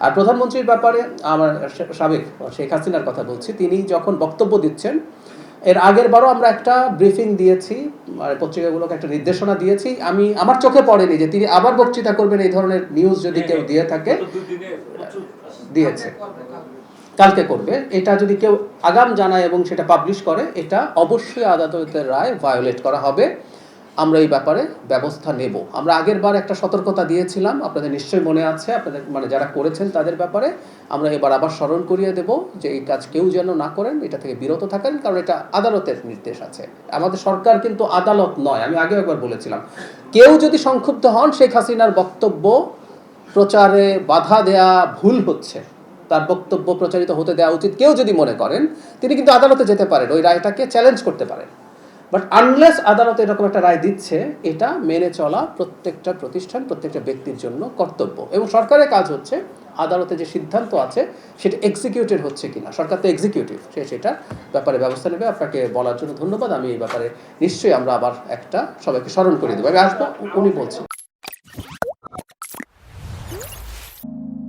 আর প্রধানমন্ত্রীর ব্যাপারে আমার সাবেক শেখ হাসিনার কথা বলছি, তিনি যখন বক্তব্য দিচ্ছেন এর আগের বারও আমরা একটা ব্রিফিং দিয়েছি, পত্রিকাগুলোকে একটা নির্দেশনা দিয়েছি। আমার চোখে পড়েনি যে তিনি আবার বক্তৃতা করবেন এই ধরনের নিউজ যদি কেউ দিয়ে থাকে। দিয়েছে কালকে করবে, এটা যদি কেউ আগাম জানায় এবং সেটা পাবলিশ করে, এটা অবশ্যই আদালতের রায় ভায়োলেট করা হবে। আমরা এই ব্যাপারে ব্যবস্থা নেব। আমরা আগের বার একটা সতর্কতা দিয়েছিলাম, আপনাদের নিশ্চয়ই মনে আছে, আপনাদের যারা করেছেন তাদের ব্যাপারে। আমরা এবার আবার স্মরণ করিয়ে দেব যে এই কাজ কেউ যেন না করেন, এটা থেকে বিরত থাকেন, কারণ এটা আদালতের নির্দেশ আছে। আমাদের সরকার কিন্তু আদালত নয়, আমি আগেও একবার বলেছিলাম। কেউ যদি সংক্ষুব্ধ হন শেখ হাসিনার বক্তব্য প্রচারে বাধা দেয়া ভুল হচ্ছে, তার বক্তব্য প্রচারিত হতে দেওয়া উচিত কেউ যদি মনে করেন, তিনি কিন্তু আদালতে যেতে পারেন, ওই রায়টাকে চ্যালেঞ্জ করতে পারেন। বাট আনলেস আদালত এরকম একটা রায় দিচ্ছে, এটা মেনে চলা প্রত্যেকটা প্রতিষ্ঠান, প্রত্যেকটা ব্যক্তির জন্য কর্তব্য। এবং সরকারের কাজ হচ্ছে আদালতে যে সিদ্ধান্ত আছে সেটা এক্সিকিউটেড হচ্ছে কিনা। সরকার তো এক্সিকিউটিভ, সেটার ব্যাপারে ব্যবস্থা নেবে। আপনাকে বলার জন্য ধন্যবাদ। আমি এই ব্যাপারে নিশ্চয়ই আমরা আবার একটা সবাইকে স্মরণ করে দেবো। আমি আসবো, উনি বলছেন।